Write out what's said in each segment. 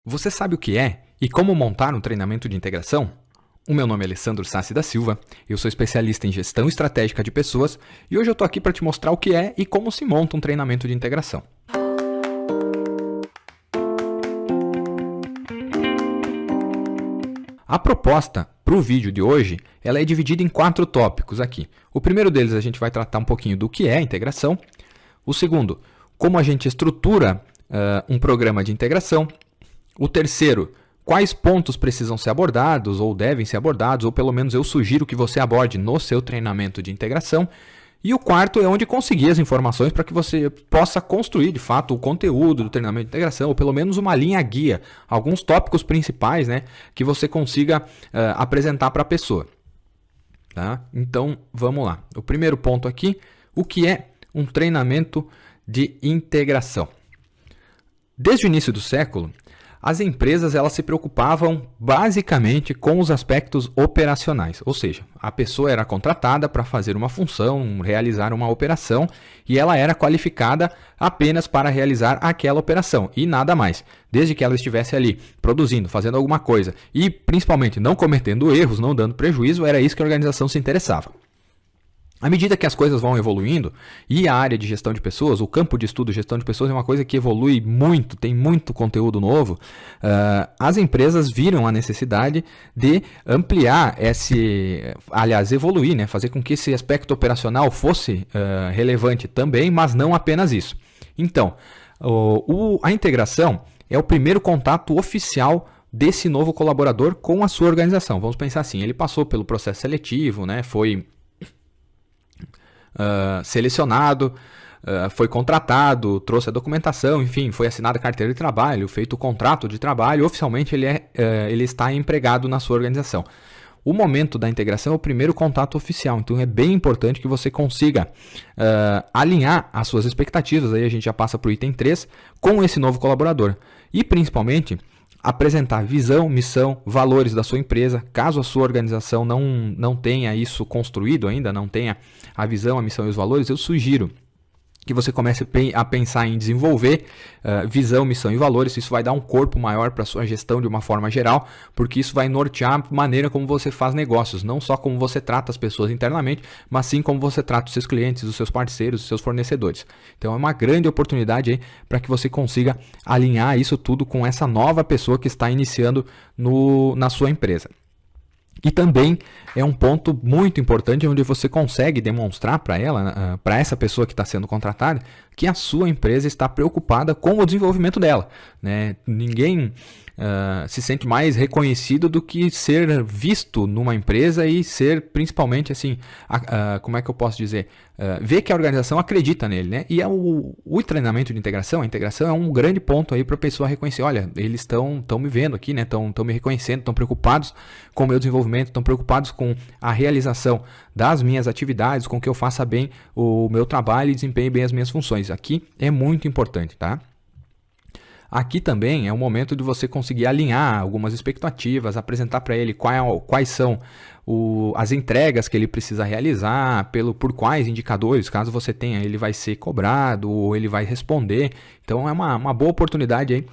Você sabe o que é e como montar um treinamento de integração? O meu nome é Alessandro Sassi da Silva, eu sou especialista em gestão estratégica de pessoas e hoje eu estou aqui para te mostrar o que é e como se monta um treinamento de integração. A proposta para o vídeo de hoje ela é dividida em 4 tópicos aqui. O primeiro deles a gente vai tratar um pouquinho do que é integração. O segundo, como a gente estrutura um programa de integração. O terceiro, quais pontos precisam ser abordados ou devem ser abordados, ou pelo menos eu sugiro que você aborde no seu treinamento de integração. E o quarto é onde conseguir as informações para que você possa construir, de fato, o conteúdo do treinamento de integração, ou pelo menos uma linha guia, alguns tópicos principais, né, que você consiga apresentar para a pessoa. Tá? Então, vamos lá. O primeiro ponto aqui, o que é um treinamento de integração? Desde o início do século, as empresas elas se preocupavam basicamente com os aspectos operacionais, ou seja, a pessoa era contratada para fazer uma função, realizar uma operação e ela era qualificada apenas para realizar aquela operação e nada mais. Desde que ela estivesse ali produzindo, fazendo alguma coisa e principalmente não cometendo erros, não dando prejuízo, era isso que a organização se interessava. À medida que as coisas vão evoluindo, e a área de gestão de pessoas, o campo de estudo de gestão de pessoas é uma coisa que evolui muito, tem muito conteúdo novo, as empresas viram a necessidade de ampliar evoluir, né, fazer com que esse aspecto operacional fosse relevante também, mas não apenas isso. Então, a integração é o primeiro contato oficial desse novo colaborador com a sua organização. Vamos pensar assim, ele passou pelo processo seletivo, né, foi selecionado, foi contratado, trouxe a documentação, enfim, foi assinada a carteira de trabalho, feito o contrato de trabalho, oficialmente ele está empregado na sua organização. O momento da integração é o primeiro contato oficial, então é bem importante que você consiga alinhar as suas expectativas, aí a gente já passa para o item 3, com esse novo colaborador. E principalmente, apresentar visão, missão, valores da sua empresa. Caso a sua organização não tenha isso construído ainda, não tenha a visão, a missão e os valores, eu sugiro que você comece a pensar em desenvolver visão, missão e valores. Isso vai dar um corpo maior para a sua gestão de uma forma geral, porque isso vai nortear a maneira como você faz negócios, não só como você trata as pessoas internamente, mas sim como você trata os seus clientes, os seus parceiros, os seus fornecedores. Então é uma grande oportunidade para que você consiga alinhar isso tudo com essa nova pessoa que está iniciando na sua empresa. E também é um ponto muito importante onde você consegue demonstrar para ela, para essa pessoa que está sendo contratada, que a sua empresa está preocupada com o desenvolvimento dela, né? Ninguém se sente mais reconhecido do que ser visto numa empresa e ser principalmente assim, como é que eu posso dizer, ver que a organização acredita nele, né? E o treinamento de integração, a integração é um grande ponto aí para a pessoa reconhecer, olha, eles estão me vendo aqui, né? Estão me reconhecendo, estão preocupados com o meu desenvolvimento, estão preocupados com a realização das minhas atividades, com que eu faça bem o meu trabalho e desempenhe bem as minhas funções. Aqui é muito importante, tá? Aqui também é o momento de você conseguir alinhar algumas expectativas, apresentar para ele quais são as entregas que ele precisa realizar, por quais indicadores, caso você tenha, ele vai ser cobrado ou ele vai responder. Então é uma boa oportunidade aí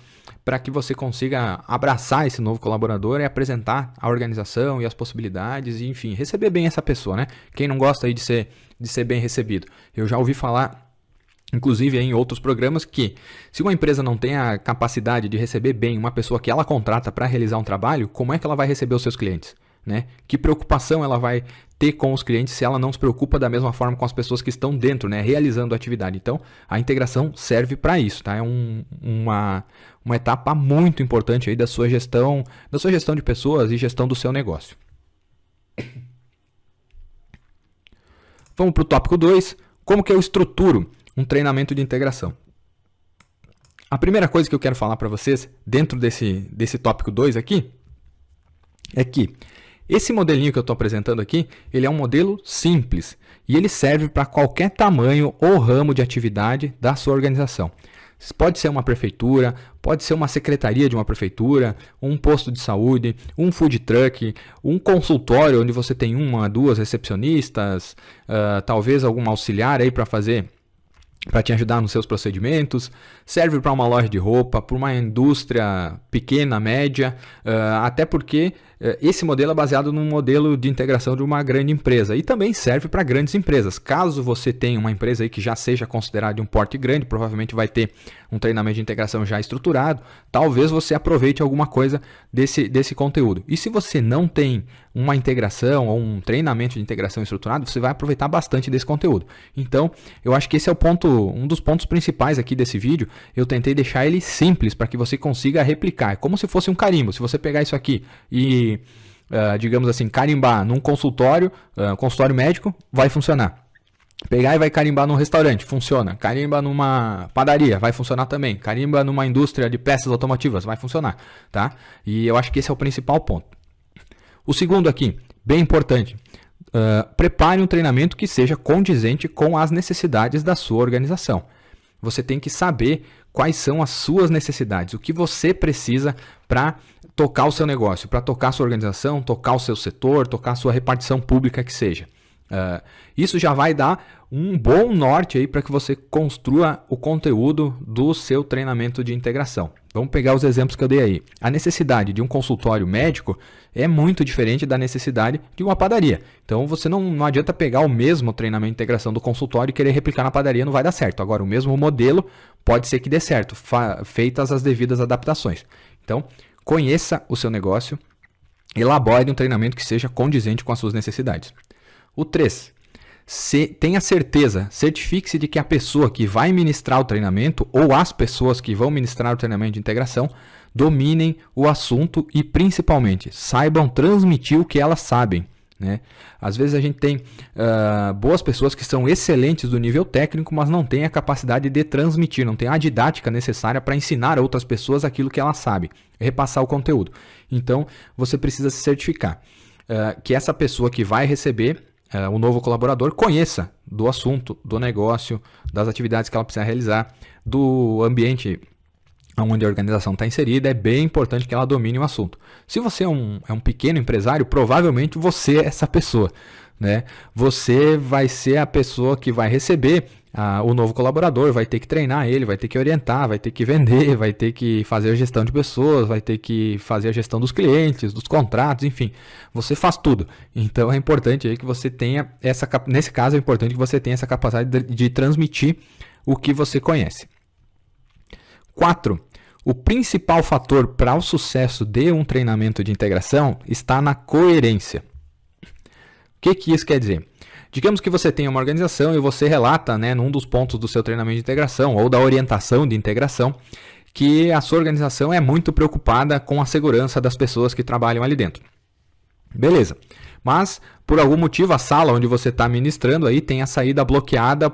para que você consiga abraçar esse novo colaborador e apresentar a organização e as possibilidades e, enfim, receber bem essa pessoa, né? Quem não gosta aí de ser bem recebido? Eu já ouvi falar, inclusive em outros programas, que se uma empresa não tem a capacidade de receber bem uma pessoa que ela contrata para realizar um trabalho, como é que ela vai receber os seus clientes? Né? Que preocupação ela vai ter com os clientes se ela não se preocupa da mesma forma com as pessoas que estão dentro, né? Realizando a atividade. Então, a integração serve para isso, tá? É uma etapa muito importante aí da sua gestão de pessoas e gestão do seu negócio. Vamos para o tópico 2, como que eu estruturo um treinamento de integração. A primeira coisa que eu quero falar para vocês, dentro desse tópico 2 aqui, é que esse modelinho que eu estou apresentando aqui, ele é um modelo simples e ele serve para qualquer tamanho ou ramo de atividade da sua organização. Pode ser uma prefeitura, pode ser uma secretaria de uma prefeitura, um posto de saúde, um food truck, um consultório onde você tem 1, 2 recepcionistas, talvez algum auxiliar aí para te ajudar nos seus procedimentos, serve para uma loja de roupa, para uma indústria pequena, média, até porque esse modelo é baseado num modelo de integração de uma grande empresa e também serve para grandes empresas. Caso você tenha uma empresa aí que já seja considerada de um porte grande, provavelmente vai ter um treinamento de integração já estruturado, talvez você aproveite alguma coisa desse conteúdo. E se você não tem uma integração ou um treinamento de integração estruturado, você vai aproveitar bastante desse conteúdo. Então, eu acho que esse é um dos pontos principais aqui desse vídeo. Eu tentei deixar ele simples para que você consiga replicar. É como se fosse um carimbo. Se você pegar isso aqui e, digamos assim, carimbar num consultório médico, vai funcionar. Pegar e vai carimbar num restaurante, funciona. Carimba numa padaria, vai funcionar também. Carimba numa indústria de peças automotivas, vai funcionar, tá? E eu acho que esse é o principal ponto. O segundo aqui, bem importante, prepare um treinamento que seja condizente com as necessidades da sua organização. Você tem que saber quais são as suas necessidades, o que você precisa para tocar o seu negócio, para tocar a sua organização, tocar o seu setor, tocar a sua repartição pública que seja. Isso já vai dar um bom norte aí para que você construa o conteúdo do seu treinamento de integração. Vamos pegar os exemplos que eu dei aí. A necessidade de um consultório médico é muito diferente da necessidade de uma padaria. Então você não adianta pegar o mesmo treinamento de integração do consultório e querer replicar na padaria, não vai dar certo. Agora, o mesmo modelo pode ser que dê certo, feitas as devidas adaptações. Então, conheça o seu negócio, elabore um treinamento que seja condizente com as suas necessidades. O 3. Tenha certeza, certifique-se de que a pessoa que vai ministrar o treinamento ou as pessoas que vão ministrar o treinamento de integração dominem o assunto e, principalmente, saibam transmitir o que elas sabem, né? Às vezes a gente tem boas pessoas que são excelentes do nível técnico, mas não têm a capacidade de transmitir, não tem a didática necessária para ensinar a outras pessoas aquilo que elas sabem, repassar o conteúdo. Então, você precisa se certificar que essa pessoa que vai receber o novo colaborador conheça do assunto, do negócio, das atividades que ela precisa realizar, do ambiente onde a organização está inserida. É bem importante que ela domine o assunto. Se você é um pequeno empresário, provavelmente você é essa pessoa, né? Você vai ser a pessoa que vai receber o novo colaborador, vai ter que treinar ele, vai ter que orientar, vai ter que vender, vai ter que fazer a gestão de pessoas, vai ter que fazer a gestão dos clientes, dos contratos, enfim, você faz tudo. Então é importante aí que você tenha nesse caso é importante que você tenha essa capacidade de transmitir o que você conhece. 4. O principal fator para o sucesso de um treinamento de integração está na coerência. O que isso quer dizer? Digamos que você tenha uma organização e você relata, né, num dos pontos do seu treinamento de integração ou da orientação de integração, que a sua organização é muito preocupada com a segurança das pessoas que trabalham ali dentro. Beleza. Mas, por algum motivo, a sala onde você está ministrando aí tem a saída bloqueada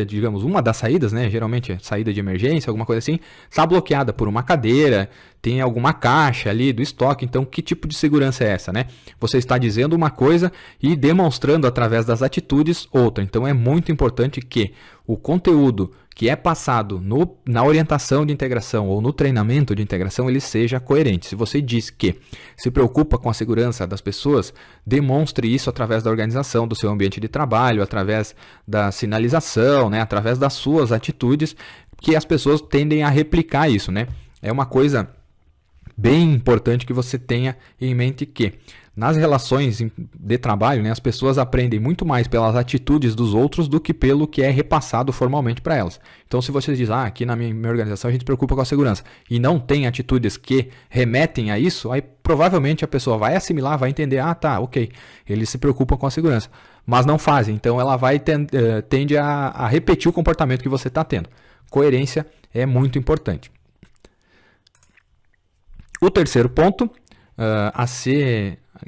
digamos, uma das saídas, né? Geralmente saída de emergência, alguma coisa assim, está bloqueada por uma cadeira, tem alguma caixa ali do estoque. Então, que tipo de segurança é essa, né? Você está dizendo uma coisa e demonstrando através das atitudes outra. Então, é muito importante que o conteúdo que é passado na orientação de integração ou no treinamento de integração, ele seja coerente. Se você diz que se preocupa com a segurança das pessoas, demonstre isso através da organização do seu ambiente de trabalho, através da sinalização, né, através das suas atitudes, que as pessoas tendem a replicar isso, né? É uma coisa bem importante que você tenha em mente que nas relações de trabalho, né, as pessoas aprendem muito mais pelas atitudes dos outros do que pelo que é repassado formalmente para elas. Então, se você diz, aqui na minha organização a gente se preocupa com a segurança e não tem atitudes que remetem a isso, aí provavelmente a pessoa vai assimilar, vai entender, ok, eles se preocupam com a segurança, mas não fazem. Então, ela vai tende a repetir o comportamento que você está tendo. Coerência é muito importante. O terceiro ponto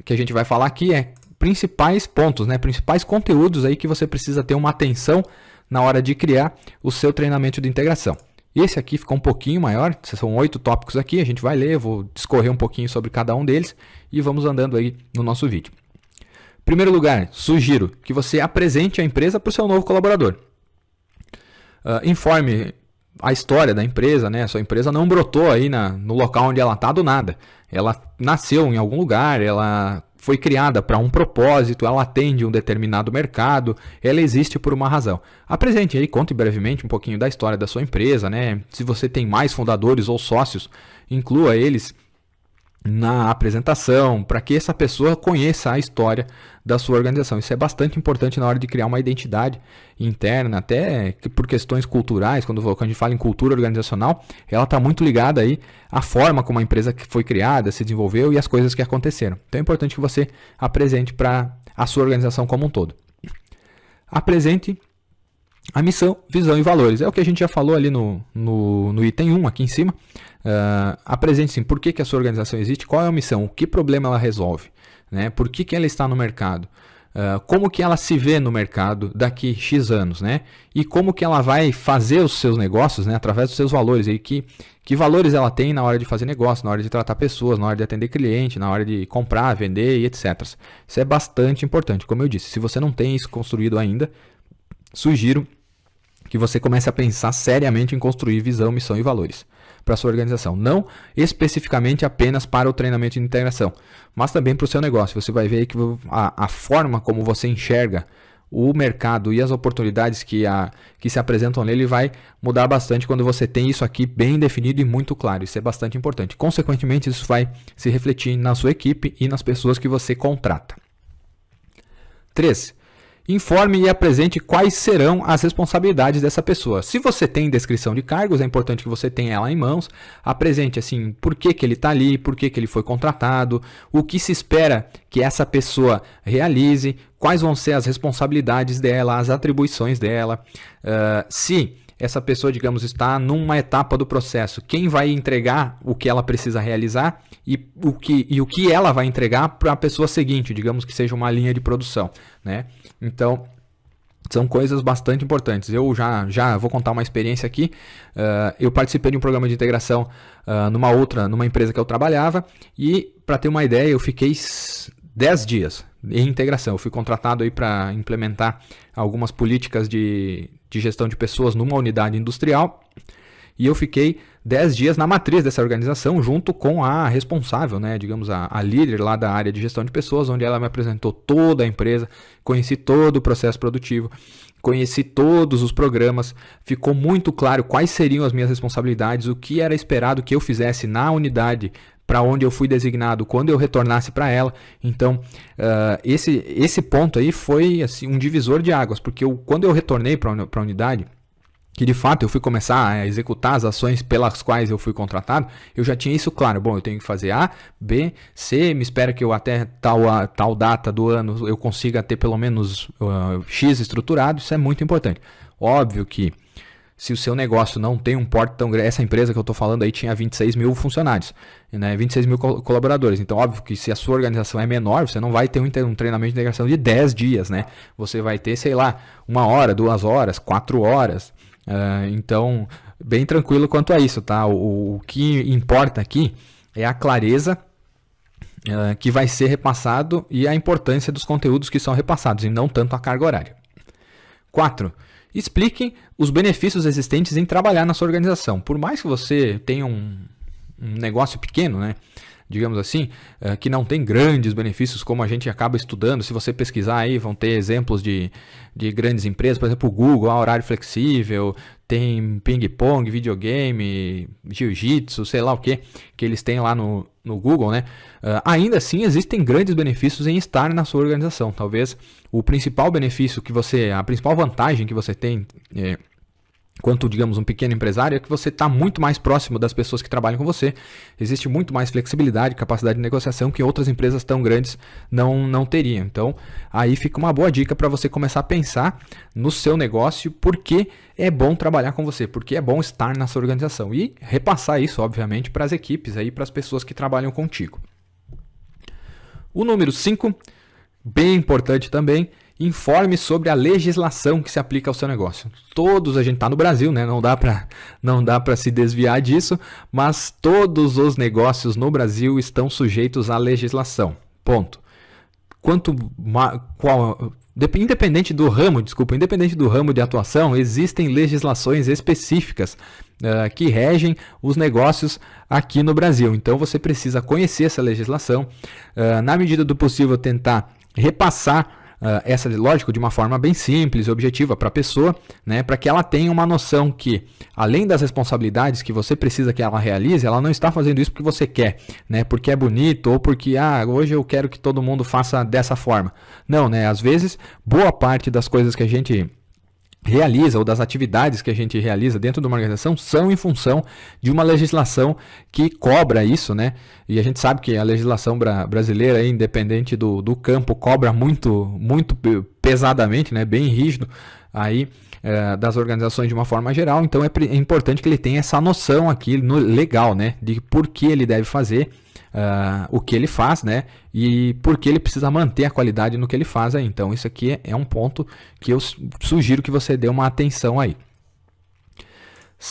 que a gente vai falar aqui é principais pontos, né? Principais conteúdos aí que você precisa ter uma atenção na hora de criar o seu treinamento de integração. Esse aqui ficou um pouquinho maior, são 8 tópicos aqui, a gente vai ler, vou discorrer um pouquinho sobre cada um deles e vamos andando aí no nosso vídeo. Em primeiro lugar, sugiro que você apresente a empresa para o seu novo colaborador. Informe a história da empresa, né? A sua empresa não brotou aí no local onde ela está do nada. Ela nasceu em algum lugar, ela foi criada para um propósito, ela atende um determinado mercado, ela existe por uma razão. Apresente aí, conte brevemente um pouquinho da história da sua empresa, né? Se você tem mais fundadores ou sócios, inclua eles na apresentação, para que essa pessoa conheça a história da sua organização. Isso é bastante importante na hora de criar uma identidade interna, até por questões culturais, quando a gente fala em cultura organizacional, ela está muito ligada aí à forma como a empresa foi criada, se desenvolveu e as coisas que aconteceram. Então é importante que você apresente para a sua organização como um todo. Apresente a missão, visão e valores. É o que a gente já falou ali no item 1, aqui em cima. Apresente sim, por que a sua organização existe, qual é a missão, que problema ela resolve, né? Por que ela está no mercado, como que ela se vê no mercado daqui X anos, né? E como que ela vai fazer os seus negócios, né? Através dos seus valores, e que valores ela tem na hora de fazer negócio, na hora de tratar pessoas, na hora de atender cliente, na hora de comprar, vender e etc. Isso é bastante importante, como eu disse. Se você não tem isso construído ainda, sugiro que você comece a pensar seriamente em construir visão, missão e valores para a sua organização. Não especificamente apenas para o treinamento de integração, mas também para o seu negócio. Você vai ver que a forma como você enxerga o mercado e as oportunidades que se apresentam nele vai mudar bastante quando você tem isso aqui bem definido e muito claro. Isso é bastante importante. Consequentemente, isso vai se refletir na sua equipe e nas pessoas que você contrata. 3. Informe e apresente quais serão as responsabilidades dessa pessoa. Se você tem descrição de cargos, é importante que você tenha ela em mãos. Apresente assim, por que ele está ali, por que ele foi contratado, o que se espera que essa pessoa realize, quais vão ser as responsabilidades dela, as atribuições dela. Se essa pessoa, digamos, está numa etapa do processo, quem vai entregar o que ela precisa realizar e o que ela vai entregar para a pessoa seguinte, digamos que seja uma linha de produção, né? Então, são coisas bastante importantes. Eu já vou contar uma experiência aqui. Eu participei de um programa de integração numa empresa que eu trabalhava e, para ter uma ideia, eu fiquei 10 dias em integração. Eu fui contratado aí para implementar algumas políticas de gestão de pessoas numa unidade industrial e eu fiquei 10 dias na matriz dessa organização junto com a responsável, né, digamos a líder lá da área de gestão de pessoas, onde ela me apresentou toda a empresa, conheci todo o processo produtivo, conheci todos os programas, ficou muito claro quais seriam as minhas responsabilidades, o que era esperado que eu fizesse na unidade para onde eu fui designado quando eu retornasse para ela. Então, esse ponto aí foi assim, um divisor de águas, porque quando eu retornei para a unidade, que de fato eu fui começar a executar as ações pelas quais eu fui contratado, eu já tinha isso claro. Bom, eu tenho que fazer A, B, C, me espera que eu até tal data do ano eu consiga ter pelo menos X estruturado, isso é muito importante. Óbvio que se o seu negócio não tem um porte tão grande, essa empresa que eu estou falando aí tinha 26 mil funcionários, né, 26 mil colaboradores. Então, óbvio que se a sua organização é menor, você não vai ter um treinamento de integração de 10 dias, né? Você vai ter, sei lá, 1 hora, 2 horas, 4 horas. Então, bem tranquilo quanto a isso, tá? O que importa aqui é a clareza que vai ser repassado e a importância dos conteúdos que são repassados, e não tanto a carga horária. 4. Explique os benefícios existentes em trabalhar na sua organização. Por mais que você tenha um negócio pequeno, né, digamos assim, que não tem grandes benefícios como a gente acaba estudando. Se você pesquisar aí, vão ter exemplos de grandes empresas, por exemplo, o Google, horário flexível, tem ping-pong, videogame, jiu-jitsu, sei lá o que eles têm lá no Google, né? Ainda assim, existem grandes benefícios em estar na sua organização. Talvez o principal benefício a principal vantagem que você tem quanto, digamos, um pequeno empresário, é que você está muito mais próximo das pessoas que trabalham com você. Existe muito mais flexibilidade, capacidade de negociação que outras empresas tão grandes não teriam. Então, aí fica uma boa dica para você começar a pensar no seu negócio, porque é bom trabalhar com você, porque é bom estar na sua organização. E repassar isso, obviamente, para as equipes, para as pessoas que trabalham contigo. O número 5, bem importante também, informe sobre a legislação que se aplica ao seu negócio. A gente está no Brasil, né? Não dá para se desviar disso, mas todos os negócios no Brasil estão sujeitos à legislação. Ponto. Independente do ramo de atuação, existem legislações específicas que regem os negócios aqui no Brasil. Então você precisa conhecer essa legislação, na medida do possível tentar repassar essa, lógico, de uma forma bem simples e objetiva para a pessoa, né, para que ela tenha uma noção que, além das responsabilidades que você precisa que ela realize, ela não está fazendo isso porque você quer, né, porque é bonito ou porque hoje eu quero que todo mundo faça dessa forma. Não, né, às vezes, boa parte das coisas que a gente realiza ou das atividades que a gente realiza dentro de uma organização são em função de uma legislação que cobra isso, né? E a gente sabe que a legislação brasileira, independente do campo, cobra muito pesadamente, né? Bem rígido aí das organizações de uma forma geral. Então é importante que ele tenha essa noção aqui legal, né? De por que ele deve fazer o que ele faz, né? E por que ele precisa manter a qualidade no que ele faz aí. Então isso aqui é um ponto que eu sugiro que você dê uma atenção aí.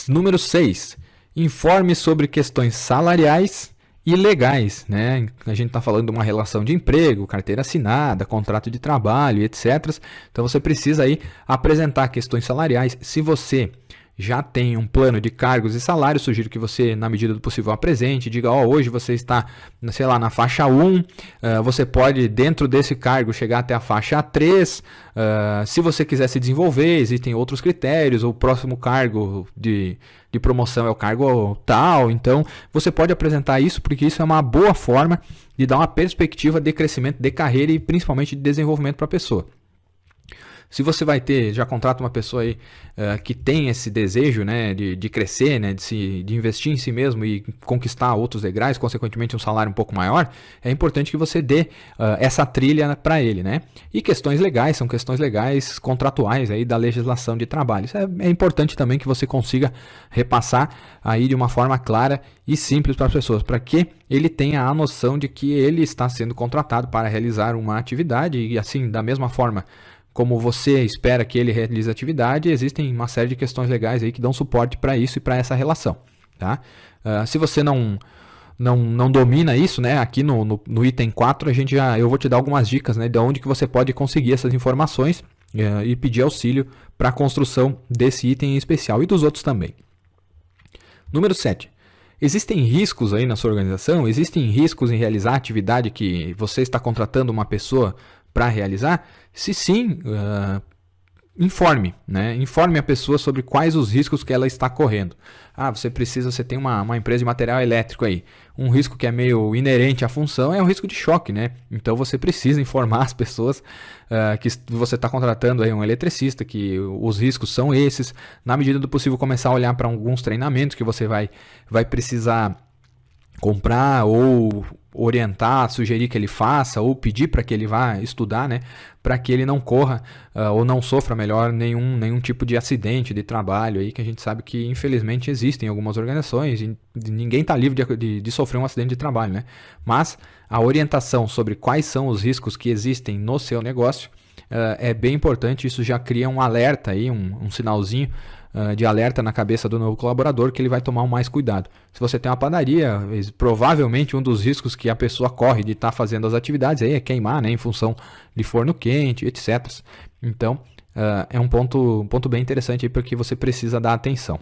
Número 6. Informe sobre questões salariais e legais, né? A gente está falando de uma relação de emprego, carteira assinada, contrato de trabalho, etc. Então você precisa aí apresentar questões salariais. Se você já tem um plano de cargos e salários, sugiro que você, na medida do possível, apresente, diga, hoje você está, sei lá, na faixa 1, você pode, dentro desse cargo, chegar até a faixa 3, se você quiser se desenvolver, existem outros critérios, o próximo cargo de promoção é o cargo tal, então você pode apresentar isso, porque isso é uma boa forma de dar uma perspectiva de crescimento de carreira e principalmente de desenvolvimento para a pessoa. Se você vai ter, já contrata uma pessoa aí que tem esse desejo, né, de crescer, né, de investir em si mesmo e conquistar outros degraus, consequentemente um salário um pouco maior, é importante que você dê essa trilha para ele, né? E questões legais, são questões legais contratuais aí da legislação de trabalho. Isso é importante também que você consiga repassar aí de uma forma clara e simples para as pessoas, para que ele tenha a noção de que ele está sendo contratado para realizar uma atividade e assim, da mesma forma como você espera que ele realize a atividade, existem uma série de questões legais aí que dão suporte para isso e para essa relação. Tá? Se você não domina isso, né, aqui no item 4, eu vou te dar algumas dicas, né, de onde que você pode conseguir essas informações e pedir auxílio para a construção desse item em especial e dos outros também. Número 7. Existem riscos aí na sua organização? Existem riscos em realizar a atividade que você está contratando uma pessoa para realizar? Se sim, informe, né? Informe a pessoa sobre quais os riscos que ela está correndo. Você tem uma empresa de material elétrico aí. Um risco que é meio inerente à função é o risco de choque, né? Então você precisa informar as pessoas que você está contratando aí um eletricista, que os riscos são esses. Na medida do possível, começar a olhar para alguns treinamentos que você vai precisar comprar ou orientar, sugerir que ele faça ou pedir para que ele vá estudar, né, para que ele não corra ou não sofra, melhor, nenhum tipo de acidente de trabalho aí, que a gente sabe que infelizmente existem algumas organizações e ninguém está livre de sofrer um acidente de trabalho, né? Mas a orientação sobre quais são os riscos que existem no seu negócio é bem importante. Isso já cria um alerta aí, um sinalzinho de alerta na cabeça do novo colaborador, que ele vai tomar mais cuidado. Se você tem uma padaria, provavelmente um dos riscos que a pessoa corre de estar fazendo as atividades aí é queimar, né, em função de forno quente, etc. Então, é um ponto bem interessante aí, porque você precisa dar atenção.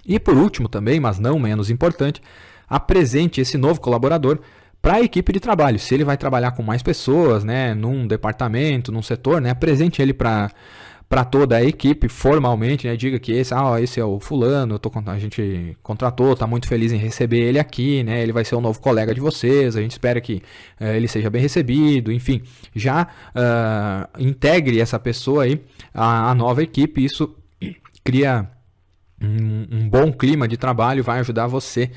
E por último também, mas não menos importante, apresente esse novo colaborador para a equipe de trabalho. Se ele vai trabalhar com mais pessoas, né, num departamento, num setor, né, apresente ele para toda a equipe formalmente, né? Diga que esse é o fulano, a gente contratou, está muito feliz em receber ele aqui, né? Ele vai ser um novo colega de vocês, a gente espera que ele seja bem recebido, enfim, já integre essa pessoa aí à nova equipe. Isso cria um bom clima de trabalho, vai ajudar você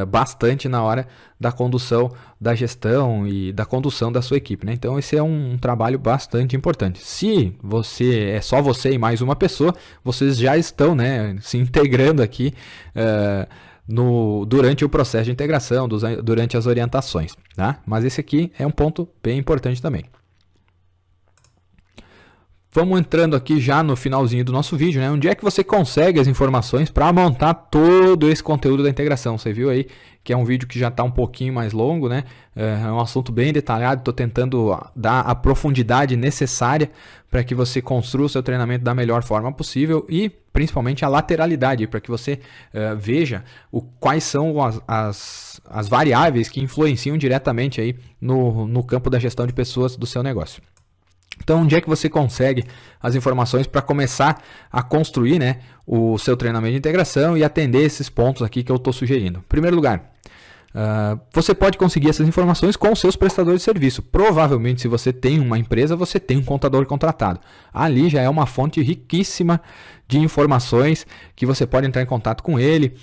bastante na hora da condução da gestão e da condução da sua equipe, né? Então esse é um trabalho bastante importante. Se é só você e mais uma pessoa, vocês já estão, né, se integrando aqui durante o processo de integração, durante as orientações, tá? Mas esse aqui é um ponto bem importante também. vamos entrando aqui já no finalzinho do nosso vídeo, né? Onde é que você consegue as informações para montar todo esse conteúdo da integração? Você viu aí que é um vídeo que já está um pouquinho mais longo, né? É um assunto bem detalhado, estou tentando dar a profundidade necessária para que você construa o seu treinamento da melhor forma possível e principalmente a lateralidade, para que você veja quais são as variáveis que influenciam diretamente aí no campo da gestão de pessoas do seu negócio. Então, onde é que você consegue as informações para começar a construir, né, o seu treinamento de integração e atender esses pontos aqui que eu estou sugerindo? Em primeiro lugar, você pode conseguir essas informações com os seus prestadores de serviço. Provavelmente, se você tem uma empresa, você tem um contador contratado. Ali já é uma fonte riquíssima de informações que você pode entrar em contato com ele,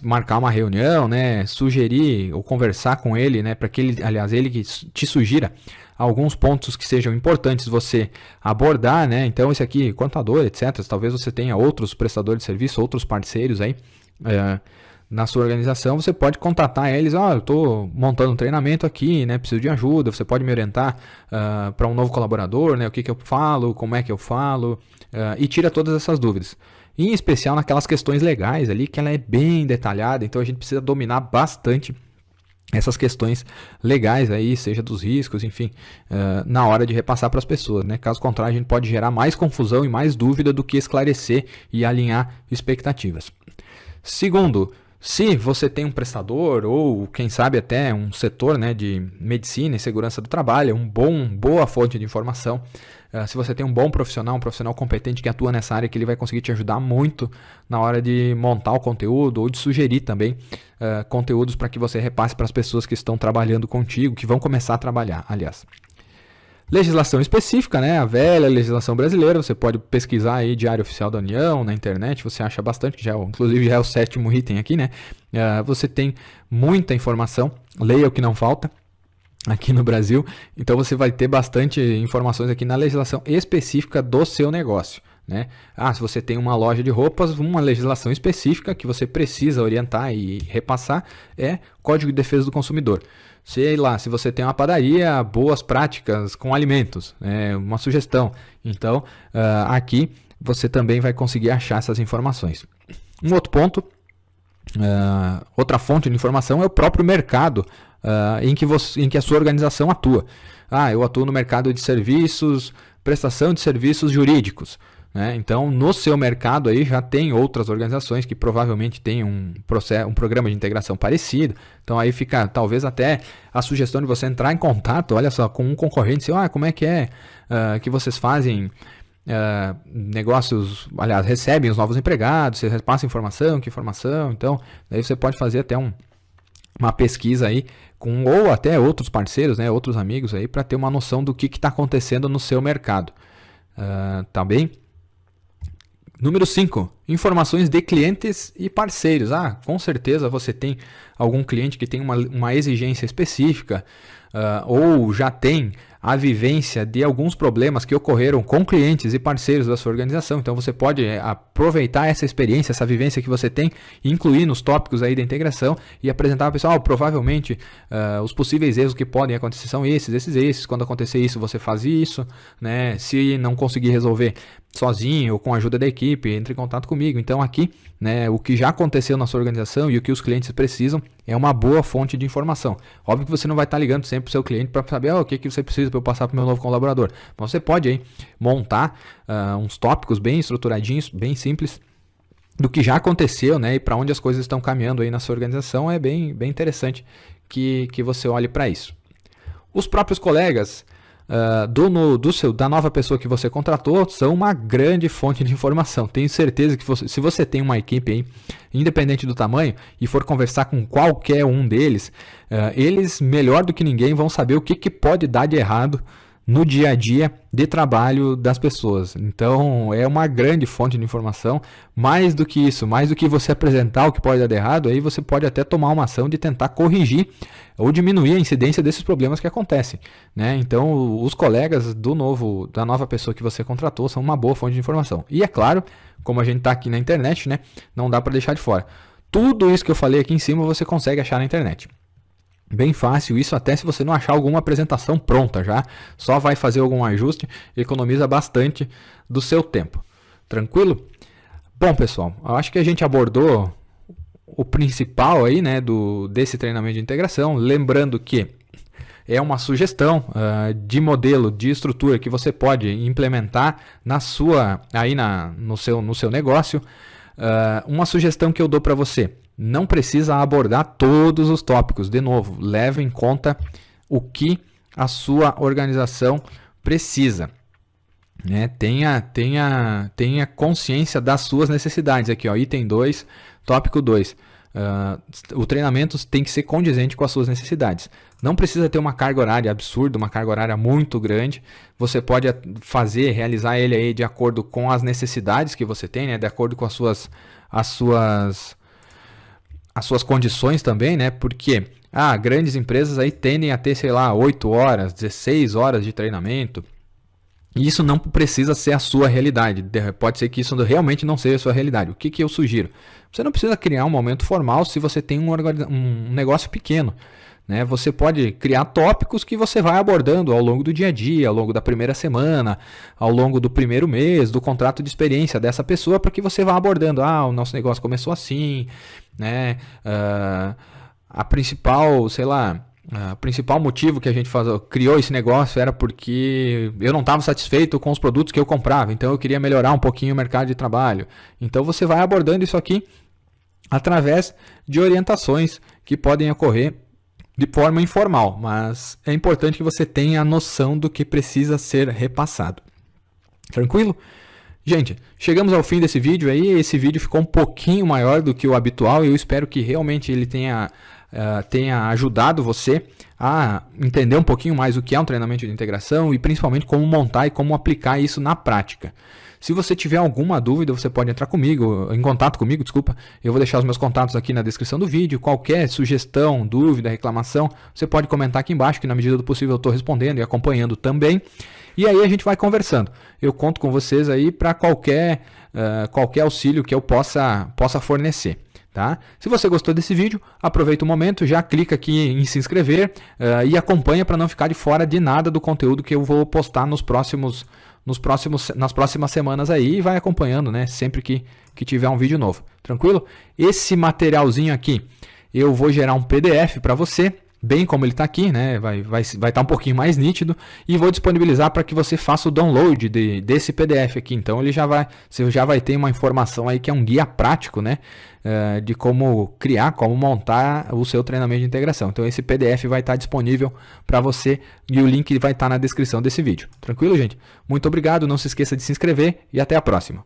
marcar uma reunião, né, sugerir ou conversar com ele, né, para que ele que te sugira alguns pontos que sejam importantes você abordar, né? Então esse aqui, contador, etc. Talvez você tenha outros prestadores de serviço, outros parceiros aí na sua organização. Você pode contatar eles, eu estou montando um treinamento aqui, né? Preciso de ajuda. Você pode me orientar para um novo colaborador, né? O que eu falo, como é que eu falo, e tira todas essas dúvidas. Em especial naquelas questões legais ali, que ela é bem detalhada, então a gente precisa dominar bastante essas questões legais aí, seja dos riscos, enfim, na hora de repassar para as pessoas, né? Caso contrário, a gente pode gerar mais confusão e mais dúvida do que esclarecer e alinhar expectativas. Segundo, se você tem um prestador ou, quem sabe, até um setor, né, de medicina e segurança do trabalho, é boa fonte de informação. Se você tem um bom profissional, um profissional competente que atua nessa área, que ele vai conseguir te ajudar muito na hora de montar o conteúdo ou de sugerir também conteúdos para que você repasse para as pessoas que estão trabalhando contigo, que vão começar a trabalhar, aliás. Legislação específica, né? A velha legislação brasileira, você pode pesquisar aí Diário Oficial da União na internet, você acha bastante, inclusive já é o 7º item aqui, né? Você tem muita informação, leia o que não falta aqui no Brasil, então você vai ter bastante informações aqui na legislação específica do seu negócio, né? Se você tem uma loja de roupas, uma legislação específica que você precisa orientar e repassar é Código de Defesa do Consumidor. Sei lá, se você tem uma padaria, boas práticas com alimentos, uma sugestão. Então, aqui você também vai conseguir achar essas informações. Um outro ponto, outra fonte de informação é o próprio mercado em que a sua organização atua. Eu atuo no mercado de serviços, prestação de serviços jurídicos. Então, no seu mercado aí já tem outras organizações que provavelmente têm um programa de integração parecido. Então, aí fica talvez até a sugestão de você entrar em contato, olha só, com um concorrente, como é que que vocês fazem negócios, aliás, recebem os novos empregados, você repassa informação, que informação. Então, aí você pode fazer até uma pesquisa aí ou até outros parceiros, né, outros amigos aí, para ter uma noção do que está acontecendo no seu mercado. Tá bem? Número 5, informações de clientes e parceiros. Com certeza você tem algum cliente que tem uma exigência específica ou já tem a vivência de alguns problemas que ocorreram com clientes e parceiros da sua organização. Então você pode aproveitar essa experiência, essa vivência que você tem, incluir nos tópicos aí da integração e apresentar para o pessoal, provavelmente os possíveis erros que podem acontecer são esses. Quando acontecer isso, você faz isso, né? Se não conseguir resolver sozinho ou com a ajuda da equipe, entre em contato comigo. Então aqui, né, o que já aconteceu na sua organização e o que os clientes precisam é uma boa fonte de informação. Óbvio que você não vai estar ligando sempre para o seu cliente para saber o que você precisa para eu passar para o meu novo colaborador. Mas você pode aí montar uns tópicos bem estruturadinhos, bem simples, do que já aconteceu, né, e para onde as coisas estão caminhando aí na sua organização. É bem interessante que você olhe para isso. Os próprios colegas da nova pessoa que você contratou são uma grande fonte de informação. Tenho certeza que se você tem uma equipe aí, independente do tamanho, e for conversar com qualquer um deles, eles, melhor do que ninguém, vão saber o que pode dar de errado no dia a dia de trabalho das pessoas. Então é uma grande fonte de informação. Mais do que isso, mais do que você apresentar o que pode dar de errado, aí você pode até tomar uma ação de tentar corrigir ou diminuir a incidência desses problemas que acontecem, né? Então os colegas da nova pessoa que você contratou são uma boa fonte de informação. E é claro, como a gente está aqui na internet, né, não dá para deixar de fora. Tudo isso que eu falei aqui em cima você consegue achar na internet. Bem fácil, isso até se você não achar alguma apresentação pronta já, só vai fazer algum ajuste, economiza bastante do seu tempo. Tranquilo? Bom, pessoal, eu acho que a gente abordou o principal aí, né, desse treinamento de integração, lembrando que é uma sugestão de modelo, de estrutura que você pode implementar no seu negócio. Uma sugestão que eu dou para você: não precisa abordar todos os tópicos. De novo, leve em conta o que a sua organização precisa. Né? Tenha consciência das suas necessidades. Aqui, ó, item 2, tópico 2. O treinamento tem que ser condizente com as suas necessidades. Não precisa ter uma carga horária absurda, uma carga horária muito grande. Você pode realizar ele aí de acordo com as necessidades que você tem, né? De acordo com as suas condições também, né? Porque grandes empresas aí tendem a ter, sei lá, 8 horas, 16 horas de treinamento. E isso não precisa ser a sua realidade. Pode ser que isso realmente não seja a sua realidade. O que eu sugiro? Você não precisa criar um momento formal se você tem um negócio pequeno. Né? Você pode criar tópicos que você vai abordando ao longo do dia a dia, ao longo da primeira semana, ao longo do primeiro mês, do contrato de experiência dessa pessoa, para que você vá abordando. O nosso negócio começou assim, né? A principal, sei lá... O principal motivo que a gente criou esse negócio era porque eu não estava satisfeito com os produtos que eu comprava, então eu queria melhorar um pouquinho o mercado de trabalho. Então você vai abordando isso aqui através de orientações que podem ocorrer de forma informal, mas é importante que você tenha a noção do que precisa ser repassado. Tranquilo? Gente, chegamos ao fim desse vídeo aí. Esse vídeo ficou um pouquinho maior do que o habitual e eu espero que realmente ele tenha ajudado você a entender um pouquinho mais o que é um treinamento de integração e principalmente como montar e como aplicar isso na prática. Se você tiver alguma dúvida, você pode entrar em contato comigo, desculpa. Eu vou deixar os meus contatos aqui na descrição do vídeo. Qualquer sugestão, dúvida, reclamação, você pode comentar aqui embaixo, que na medida do possível eu estou respondendo e acompanhando também. E aí a gente vai conversando. Eu conto com vocês aí para qualquer auxílio que eu possa fornecer. Tá? Se você gostou desse vídeo, aproveita o momento, já clica aqui em se inscrever e acompanha para não ficar de fora de nada do conteúdo que eu vou postar nas próximas semanas aí, e vai acompanhando, né? Sempre que tiver um vídeo novo. Tranquilo? Esse materialzinho aqui eu vou gerar um PDF para você, bem como ele está aqui, né? Vai estar um pouquinho mais nítido, e vou disponibilizar para que você faça o download desse PDF aqui. Então você já vai ter uma informação aí que é um guia prático, né? De como criar, como montar o seu treinamento de integração. Então esse PDF vai estar disponível para você e o link vai estar na descrição desse vídeo. Tranquilo, gente? Muito obrigado, não se esqueça de se inscrever e até a próxima.